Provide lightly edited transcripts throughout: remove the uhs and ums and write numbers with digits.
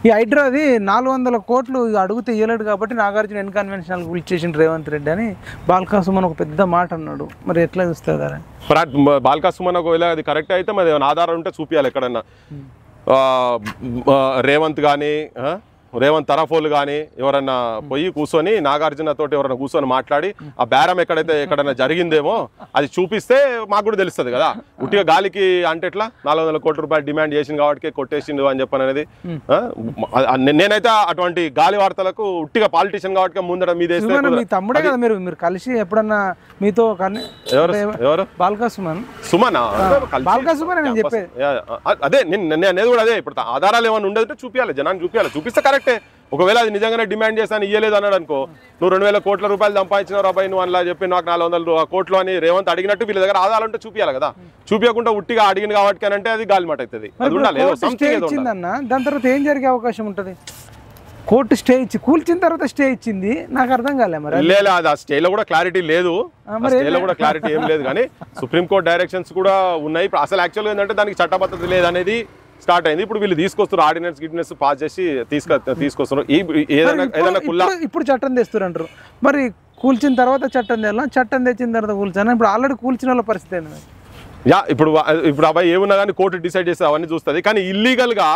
ఈ హైడ్రాది 400 కోట్లు అడుగుతే ఇవ్వలేడు కాబట్టి నాగార్జున ఇన్కన్వెన్షనల్ పిలిచేసిండు రేవంత్ రెడ్డి అని బాల్కా సుమన్ ఒక పెద్ద మాట అన్నాడు. మరి ఎట్లా చూస్తారు కదా బాల్కా సుమన్ ఒకవేళ అది కరెక్ట్ అయితే మరి ఆధారం ఉంటే చూపించాలి ఎక్కడన్నా. రేవంత్ కానీ రేవంత్ తరఫోలు కానీ ఎవరన్నా పోయి కూర్చొని నాగార్జున తోటి ఎవరైనా కూర్చొని మాట్లాడి ఆ బేరం ఎక్కడైనా జరిగిందేమో అది చూపిస్తే మాకు కూడా తెలుస్తుంది కదా. ఉట్టిగా గాలికి అంటే ఎట్లా 400 కోట్ల రూపాయలు డిమాండ్ చేసింది కాబట్టి కొట్టేసిండు అని చెప్పని అనేది. నేనైతే అటువంటి గాలి వార్తలకు ఉట్టిగా పాలిటిషియన్ కాబట్టి ముందర మీద తమ్ముడే కదా మీరు కలిసి ఎప్పుడన్నా మీతో ఎవరు బాల్కా సుమన్ బాల్కా సుమన్ నేను చెప్పేది అదే నేను అనేది కూడా అదే. ఇప్పుడు ఆధారాలు ఏమైనా ఉండేదంటే చూపించాలి, జనాన్ని చూపిస్తే కరెక్టే. ఒకవేళ అది నిజంగానే డిమాండ్ చేస్తాను ఇయ్యలేదు అన్నాడు అనుకో, నువ్వు 2000 కోట్ల రూపాయలు సంపాదించిన రాబాయి నువ్వు అలా చెప్పి నాకు 400 కోట్లు అని రేవంత్ అడిగినట్టు వీళ్ళ దగ్గర ఆధారాలు ఉంటే చూపించాలి కదా. చూపించకుండా ఉట్టిగా అడిగిన కాబట్టి అంటే అది గాలి మాట అవుతుంది. అది ఉండాలి. దాని తర్వాత ఏం జరిగే అవకాశం ఉంటుంది? కోర్టు స్టే ఇచ్చి కూల్చిన తర్వాత స్టే ఇచ్చింది, నాకు అర్థం కాలే. మరి లేదు అది ఆ స్టేలో కూడా క్లారిటీ లేదు, స్టేలో కూడా క్లారిటీ ఏం లేదు. కానీ సుప్రీంకోర్టు డైరెక్షన్స్ కూడా ఉన్నాయి. అసలు యాక్చువల్గా ఏంటంటే దానికి చట్టబద్ధత లేదనేది స్టార్ట్ అయింది. ఇప్పుడు వీళ్ళు తీసుకొస్తారు ఆర్డినెన్స్ గిడినెన్స్ పాస్ చేసి తీసుకొస్తున్నారు. ఇప్పుడు చట్టం తెస్తారు. మరి కూల్చిన తర్వాత చట్టం తెలా, చట్టం తెచ్చిన తర్వాత కూల్చాను. ఇప్పుడు ఆల్రెడీ కూల్చిన వాళ్ళ పరిస్థితి ఏంటి? ఇప్పుడు అబ్బాయి ఏమున్నా కానీ కోర్టు డిసైడ్ చేస్తే అవన్నీ చూస్తుంది. కానీ ఇల్లీగల్ గా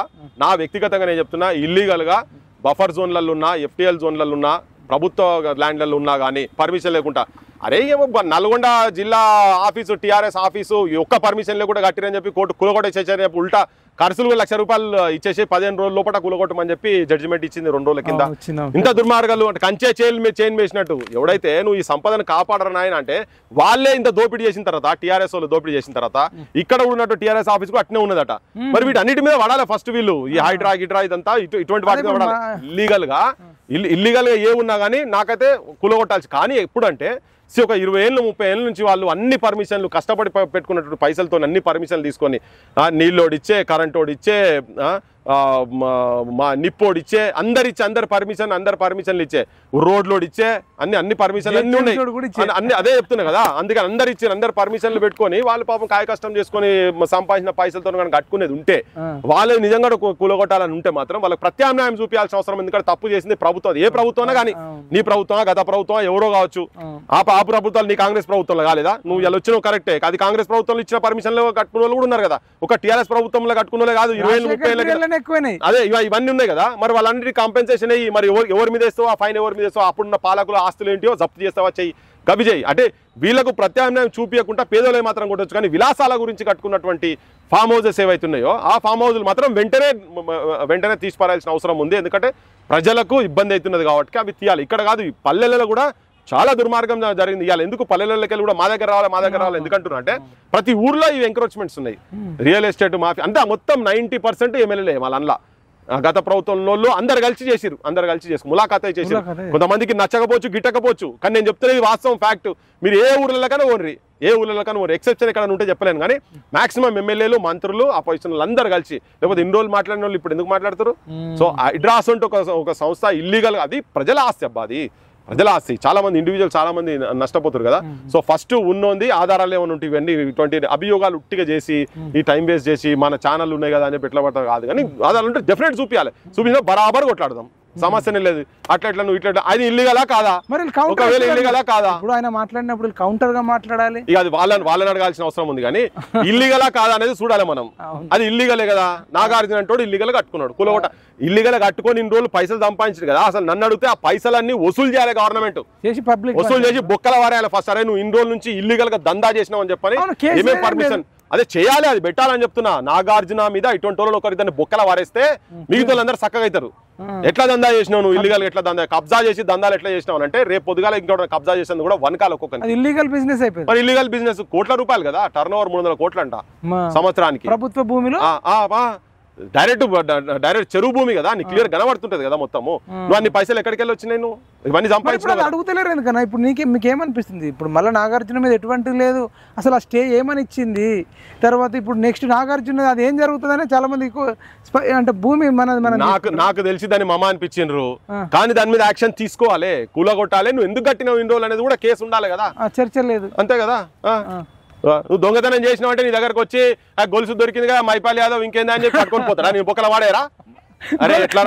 నా వ్యక్తిగతంగా నేను చెప్తున్నా, ఇల్లీగల్ గా బఫర్ జోన్లలో ఉన్నా, FTL జోన్లలో ఉన్నా, ప్రభుత్వ ల్యాండ్లలో ఉన్నా కానీ పర్మిషన్ లేకుండా, అరే ఏమో నల్గొండ జిల్లా ఆఫీసు TRS ఆఫీసు ఒక్క పర్మిషన్ లేకుండా కట్టిరని చెప్పి కోర్టు కూలగొట్టేసేసారని చెప్పి ఉల్టా ఖర్చులు ₹1,00,000 ఇచ్చేసి 15 రోజుల లోపల కూలగొట్టమని చెప్పి జడ్జిమెంట్ ఇచ్చింది 2 రోజుల కింద. ఇంత దుర్మార్గాలు అంటే కంచే చైన్ వేసినట్టు. ఎవడైతే నువ్వు ఈ సంపదను కాపాడరు నాయన అంటే వాళ్ళే ఇంత దోపిడీ చేసిన తర్వాత, TRS వాళ్ళు దోపిడీ చేసిన తర్వాత ఇక్కడ ఉన్నట్టు TRS ఆఫీస్ కూడా అట్నే ఉన్నదట. మరి వీటి అన్నిటి మీద పడాలి ఫస్ట్ వీళ్ళు. ఈ హైడ్రా ఇదంతా ఇటువంటి వాటి మీద పడాలి. ఇల్లీగల్ గా ఏమున్నా కానీ నాకైతే కూలగొట్టాల్సి. కానీ ఎప్పుడంటే ఒక 20 ఏళ్ళు 30 ఏళ్ళ నుంచి వాళ్ళు అన్ని పర్మిషన్లు కష్టపడి పెట్టుకున్నటువంటి పైసలతో అన్ని పర్మిషన్లు తీసుకొని నీళ్ళోడిచ్చే, కరెంటోడిచ్చే, మా నిప్పోడిచ్చే, అందరి పర్మిషన్లు ఇచ్చే, రోడ్లోడి ఇచ్చే, అన్ని పర్మిషన్లు అన్ని ఉన్నాయి. అన్ని అదే చెప్తున్నా కదా. అందుకని అందరి పర్మిషన్లు పెట్టుకొని వాళ్ళు పాపం కాయ కష్టం చేసుకొని సంపాదించిన పైసలతో కానీ కట్టుకునేది ఉంటే, వాళ్ళు నిజంగా కూలగొట్టాలని ఉంటే మాత్రం వాళ్ళకి ప్రత్యామ్నాయం చూపించాల్సిన అవసరం. ఎందుకంటే తప్పు చేసింది ప్రభుత్వం, ఏ ప్రభుత్వమైనా కానీ, నీ ప్రభుత్వం గత ప్రభుత్వం ఎవరో కావచ్చు. ఆ ప్రభుత్వాలు నీ కాంగ్రెస్ ప్రభుత్వంలో కాలేదా? నువ్వు ఇలా వచ్చినావు కరెక్టే. అది కాంగ్రెస్ ప్రభుత్వంలో ఇచ్చిన పర్మిషన్లు కట్టుకున్న వాళ్ళు కూడా ఉన్నారు కదా. ఒక TRS ప్రభుత్వంలో కట్టుకున్న కాదు, 20 ఏళ్ళు 30 ఏళ్ళ అదే ఇవన్నీ ఉన్నాయి కదా. మరి వాళ్ళందరికీ కాంపెన్సేషన్ అయ్యి మరి ఎవరి మీద వేస్తావో, ఆ ఫైన్ ఎవరి మీద వేస్తావో, అప్పుడున్న పాలకుల ఆస్తులు ఏంటియో జప్తు చేస్తావా, చెయ్యి, గవి చేయి. అంటే వీళ్ళకు ప్రత్యామ్నాయం చూపించకుండా పేదోళ్ళే మాత్రం కొట్టచ్చు. కానీ విలాసాల గురించి కట్టుకున్నటువంటి ఫామ్ హౌసెస్ ఏవైతున్నాయో ఆ ఫామ్ హౌజులు మాత్రం వెంటనే తీసిపారాల్సిన అవసరం ఉంది. ఎందుకంటే ప్రజలకు ఇబ్బంది అవుతున్నది కాబట్టి అవి తీయాలి. ఇక్కడ కాదు, పల్లెలలో కూడా చాలా దుర్మార్గం జరిగింది. ఇవాళ ఎందుకు పల్లెలకి కూడా మా దగ్గర రావాలి ఎందుకంటున్నా అంటే ప్రతి ఊర్లో ఇవి ఎంక్రోచ్మెంట్స్ ఉన్నాయి. రియల్ ఎస్టేట్ మాఫియా అంతా మొత్తం 90% ఎమ్మెల్యేలే వాళ్ళ అందులో. గత ప్రభుత్వంలో అందరు కలిసి చేసి ములాఖాతే చేసి, కొంతమందికి నచ్చకపోవచ్చు, గిట్టకపోవచ్చు. కానీ నేను చెప్తున్నది వాస్తవం, ఫ్యాక్ట్. మీరు ఏ ఊర్లకైనా ఓనరి, ఎక్సెప్షన్ ఎక్కడ ఉంటే చెప్పలేను. కానీ మాక్సిమం ఎమ్మెల్యేలు, మంత్రులు, అపోజిషన్ అందరు కలిసి, లేకపోతే ఇన్ని రోజులు మాట్లాడిన వాళ్ళు ఇప్పుడు ఎందుకు మాట్లాడతారు? సో హైడ్రాస్ అంటే ఒక సంస్థ ఇల్లీగల్, అది ప్రజల ఆస్తి అబ్బా, అది ప్రజల ఆస్తి. చాలా మంది ఇండివిజువల్ చాలా మంది నష్టపోతారు కదా. సో ఫస్ట్ ఉన్నోంది ఆధారాలు ఏమైనా ఉంటాయి, ఇవన్నీ ఇటువంటి అభియోగాలు ఉట్టిగా చేసి ఈ టైం వేస్ట్ చేసి మన ఛానల్ ఉన్నాయి కదా అని చెప్పి ఎట్లా పడతారు కాదు. కానీ ఆధారాలు ఉంటే డెఫినెట్ చూపించాలి. చూపించినా బరాబర్ కొట్లాడదాం, సమస్యనే లేదు. అట్లా నువ్వు ఇట్లా అది ఇల్లీగలా కాదా? ఒకవేళ ఇల్లీగలా కాదా? ఆయన మాట్లాడినప్పుడు కౌంటర్ గా మాట్లాడాలి. ఇక అది వాళ్ళని అడగాల్సిన అవసరం ఉంది. కానీ ఇల్లీగలా కాదా అనేది చూడాలి మనం. అది ఇల్లీగలే కదా. నాగార్జున అంటోడు ఇల్లీగల్ కట్టుకున్నాడు, కులగొట్ట ఇల్లీగల్ కట్టుకొని ఇన్ని రోజులు పైసలు సంపాదించాడు కదా. అసలు నన్ను అడిగితే ఆ పైసలన్నీ వసూలు చేయాలి గవర్నమెంట్, వసూలు చేసి బొక్కల వారేయాలి ఫస్ట్. అరే నువ్వు ఇన్ని రోజుల నుంచి ఇల్లీగల్ గా దందా చేసినావు అని చెప్పని ఏమేమి పర్మిషన్ అదే చేయాలి, అది పెట్టాలని చెప్తున్నా. నాగార్జున మీద ఇటువంటి వాళ్ళు ఒకరిద్దరిని బొక్కల వారేస్తే మిగతా వాళ్ళందరూ చక్కగా అవుతారు. ఎట్లా దందా చేసినావు నువ్వు, ఇల్లీగల్ ఎట్లా దందా, కబ్జా చేసి దందాలు ఎట్లా చేసినావు అంటే రేపు పొద్దుగాల ఇంకోటి కబ్జా చేసేది కూడా వనకాల ఒక్కొక్కరి ఇల్లీగల్ బిజినెస్ అయిపోయింది. మరి ఇల్లీగల్ బిజినెస్ కోట్ల రూపాయలు కదా, టర్న్ ఓవర్ 300 కోట్లు అంట సంవత్సరానికి ప్రభుత్వ భూమిలో. డైరెక్ట్ చెరువు భూమి కదా, నీకు క్లియర్ కనబడుతుంటది కదా మొత్తము. నువ్వు అన్ని పైసలు ఎక్కడికి వెళ్ళి వచ్చినాయి, నువ్వు ఇవన్నీ సంపాదించిన అడుగుతలేరు ఎందుకన్నా. ఇప్పుడు మీకేమనిపిస్తుంది? ఇప్పుడు మళ్ళీ నాగార్జున మీద ఎటువంటిది లేదు, అసలు ఆ స్టే ఏమని ఇచ్చింది, తర్వాత ఇప్పుడు నెక్స్ట్ నాగార్జున అది ఏం జరుగుతుందని చాలా మంది అంటే భూమి నాకు తెలిసి దాన్ని మమ అనిపించిండ్రు. కానీ దాని మీద యాక్షన్ తీసుకోవాలి, కూలగొట్టాలి. నువ్వు ఎందుకు కట్టినావు ఇన్ని రోజులు అనేది కూడా కేసు ఉండాలి కదా. చర్చ లేదు, అంతే కదా. నువ్వు దొంగతనం చేసినావు అంటే నీ దగ్గరకు వచ్చి ఆ గొలుసు దొరికిందిగా మైపాల్ యాదవ్ ఇంకేందా అని చెప్పి పట్టుకొని పోతారా? నేను బొక్కల వాడేరా? అరే ఎట్లా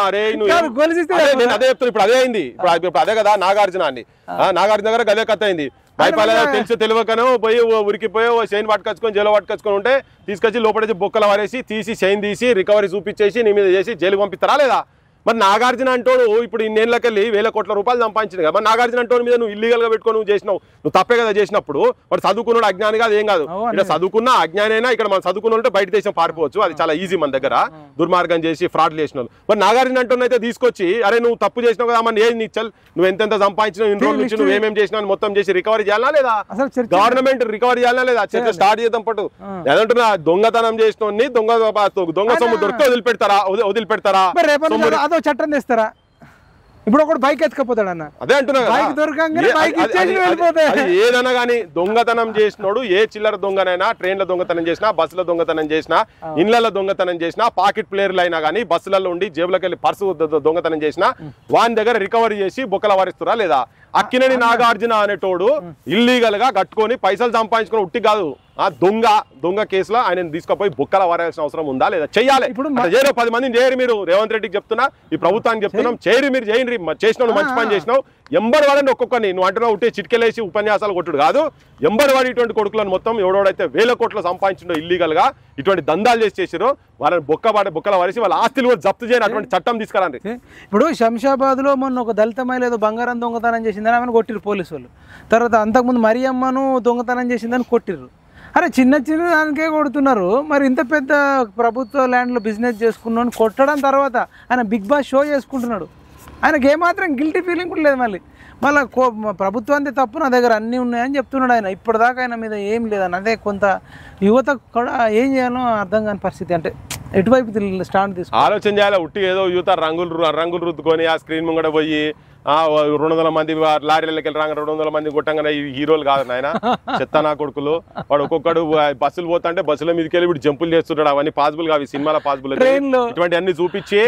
అరే అదే చెప్తున్నా ఇప్పుడు అదే అయింది ఇప్పుడు అదే కదా నాగార్జున అండి నాగార్జున దగ్గర గదే కథ అయింది భయపాల తెలిసి తెలియకనో పోయి ఉరికిపోయి చైన్ పట్టుకొచ్చుకొని జైలు పట్టుకొచ్చుకొని ఉంటే తీసుకొచ్చి లోపల బొక్కలు వారేసి తీసి చైన్ తీసి రికవరీ చూపించేసి నీ మీద చేసి జైలు పంపిస్తారా లేదా మరి నాగార్జున అంటోడు ఇప్పుడు ఇన్నేళ్ళకెళ్ళి 1000 కోట్ల రూపాయలు సంపాదించింది కదా మరి నాగార్జున అంటోని మీద నువ్వు ఇల్లీగల్ గా పెట్టుకొని నువ్వు చేసినావు నువ్వు తప్పే కదా చేసినప్పుడు వాడు చదువుకున్నాడు అజ్ఞాని కాదు ఏం కాదు ఇక్కడ చదువుకున్న అజ్ఞానైనా ఇక్కడ మనం చదువుకున్న ఉంటే బయట దేశం పారిపోవచ్చు అది చాలా ఈజీ మన దగ్గర దుర్మార్గం చేసి ఫ్రాడ్ చేసిన వాళ్ళు మరి నాగార్జున అంటోనైతే తీసుకొచ్చి అరే నువ్వు తప్పు చేసినావు కదా మరి ఏం నీచల్ నువ్వు ఎంతెంత సంపాదించినావు ఇన్ని రోజుల నుంచి నువ్వు ఏమేమి చేసినావు మొత్తం చేసి రికవరీ చేయాలా లేదా గవర్నమెంట్ రికవరీ చేయాలా లేదా చర్చ స్టార్ట్ చేద్దాం పట్టు ఏదంటున్నా దొంగతనం చేసిన దొంగ సొమ్ము దొరికితే వదిలిపెడతారా అదో చట్టం తెస్తారా ఇప్పుడు ఒకటి బైక్ ఎత్తుకపోతాడు అన్న అదే అంటున్నా ఏదన్నా కానీ దొంగతనం చేసినోడు ఏ చిల్లర దొంగనైనా ట్రైన్ల దొంగతనం చేసినా బస్సుల దొంగతనం చేసినా ఇళ్లలో దొంగతనం చేసినా పాకెట్ ప్లేయర్లు అయినా కానీ బస్సులలో ఉండి జేబులోకి వెళ్ళి పర్సు దొంగతనం చేసినా వాని దగ్గర రికవరీ చేసి బొక్కల వారిస్తురా లేదా అక్కినేని నాగార్జున అనేటోడు ఇల్లీగల్ గా కట్టుకొని పైసలు సంపాదించుకొని ఉట్టి కాదు ఆ దొంగ కేసులో ఆయన తీసుకుపోయి బొక్కల వారాల్సిన అవసరం ఉందా లేదా చెయ్యాలి ఇప్పుడు 10 మందిని చేయరు మీరు రేవంత్ రెడ్డికి చెప్తున్నా ఈ ప్రభుత్వానికి చెప్తున్నాం చేయరు మీరు చేయండి చేసినావు మంచి పని చేసినావు ఎంబడి వాడని ఒక్కొక్కరిని నువ్వు అంటున్నావు ఉంటే చిట్కెలేసి ఉపన్యాసాలు కొట్టుడు కాదు ఎంబడి వాడి ఇటువంటి కొడుకులను మొత్తం ఎవడోడైతే 1000 కోట్లు సంపాదించిండో ఇల్లీగల్ గా ఇటువంటి దందాలు చేసారో వాళ్ళని బొక్కల వారేసి వాళ్ళ ఆస్తులు కూడా జప్తు చేయని అటువంటి చట్టం తీసుకురండి ఇప్పుడు శంషాబాద్ లో మొన్న ఒక దళిత మహిళ ఏదో బంగారం దొంగతనం చేసిందని ఆమెను కొట్టిరు పోలీసు వాళ్ళు తర్వాత అంతకుముందు మరియమ్మను దొంగతనం చేసిందని కొట్టిర్రు అరే చిన్న దానికే కొడుతున్నారు మరి ఇంత పెద్ద ప్రభుత్వ ల్యాండ్లో బిజినెస్ చేసుకున్నాను కొట్టడం తర్వాత ఆయన బిగ్ బాస్ షో చేసుకుంటున్నాడు ఆయనకి ఏమాత్రం గిల్టీ ఫీలింగ్ కూడా లేదు మళ్ళీ ప్రభుత్వానికి తప్పు నా దగ్గర అన్నీ ఉన్నాయని చెప్తున్నాడు ఆయన ఇప్పటిదాకా ఆయన మీద ఏం లేదని అదే కొంత యువత కూడా ఏం చేయాలో అర్థం కాని పరిస్థితి అంటే ఎటువైపు స్టాండ్ తీసుకు ఆలోచన చేయాలి ఉట్టి ఏదో యువత రంగులు రుద్దుకొని ఆ స్క్రీన్ ముంగడ పోయి 200 మంది లారీలకి వెళ్ళి 200 మంది కొట్టంగానే హీరోలు కాదు నాయన చెత్త నా కొడుకులు వాడు ఒక్కొక్కడు బస్సులు పోతుంటే బస్సుల మీదకి వెళ్ళి వీడు జంపులు చేస్తుంటాడు అవన్నీ పాసిబుల్ కావు సినిమాల పాసిబుల్ ఇటువంటి అన్ని చూపించి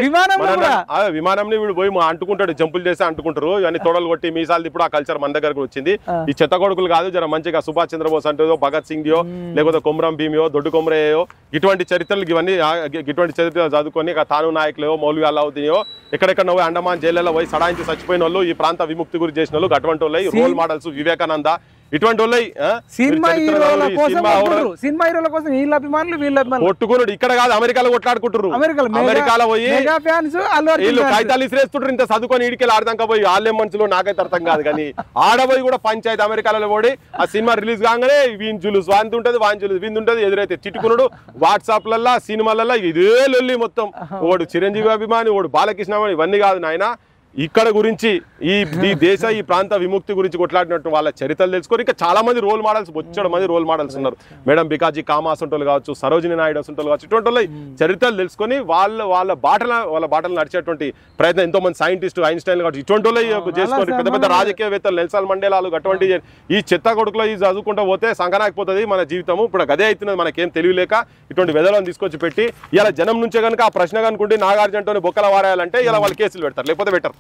విమానంని వీడు పోయి అంటుకుంటాడు జంపులు చేసి అంటుకుంటారు ఇవన్నీ తొడలు కొట్టి మీసాలు ఇప్పుడు ఆ కల్చర్ మన దగ్గరకు వచ్చింది ఈ చెత్త కొడుకులు కాదు జర మంచిగా సుభాష్ చంద్రబోస్ అంటే భగత్ సింగ్ యో లేకపోతే కొమరం భీమియో దొడ్డు కొమరయ్యో ఇటువంటి చరిత్రలు ఇవన్నీ ఇటువంటి చరిత్రలు చదువుకొని తాను నాయకులు మౌలిగా అల్లావుద్దీనో ఎక్కడెక్కడ అండమాన్ జైల్లో పోయి సడాయించి చచ్చిపోయిన వాళ్ళు ఈ ప్రాంత విముక్తి గురి చేసిన వాళ్ళు అటువంటి వాళ్ళు రోల్ మోడల్స్ వివేకానంద ఇటువంటి వాళ్ళు కొట్టుకున్నాడు ఇక్కడ కాదు అమెరికాలో కొట్లాడుకుంటారు అమెరికాలో పోయి వీళ్ళు కాగితాలు ఇసిరేస్తుంటారు ఇంత చదువుకొని ఈడికెళ్ళి ఆడదాకా పోయి వాళ్ళే మనుషులు నాకైతే అర్థం కాదు కానీ ఆడపోయి కూడా పంచాయతీ అమెరికాలో పోయి ఆ సినిమా రిలీజ్ కాగానే వీన్ జులుస్ వాంతి ఉంటది వాన్ జులుస్ విందు ఉంటది ఎదురైతే తిట్టుకున్నాడు వాట్సాప్ లల్లా సినిమాలల్లా ఇదే లొల్లి మొత్తం వాడు చిరంజీవి అభిమాని వాడు బాలకృష్ణ ఇవన్నీ కాదు నాయన ఇక్కడ గురించి ఈ దేశ ఈ ప్రాంత విముక్తి గురించి కొట్లాడినట్టు వాళ్ళ చరిత్రలు తెలుసుకొని ఇంకా చాలా మంది రోల్ మోడల్స్ బొచ్చడం మంది రోల్ మోడల్స్ ఉన్నారు మేడం బికాజీ కామా అసంటోళ్ళు కావచ్చు సరోజిని నాయుడు అసంటోళ్ళు కావచ్చు ఇటువంటి వాళ్ళు చరిత్రలు తెలుసుకొని వాళ్ళ బాటలు నడిచేటువంటి ప్రయత్నం ఎంతో మంది సైంటిస్టు ఐన్స్టైన్ కావచ్చు ఇటువంటి వాళ్ళు చేసుకొని పెద్ద పెద్ద రాజకీయవేత్తలు నెల్సన్ మండేలాలు అటువంటి ఈ చెత్త కొడుకులో ఈ చదువుకుంటూ పోతే సంకనాకపోతుంది మన జీవితము ఇప్పుడు అదే అవుతున్నది మనకేం తెలియలేక ఇటువంటి వెదలను తీసుకొచ్చి పెట్టి ఇలా జనం నుంచే కనుక ఆ ప్రశ్న కనుకుంటే నాగార్జునతోని బొక్కల వారాయాలంటే ఇలా వాళ్ళు కేసులు పెడతారు లేకపోతే పెట్టరు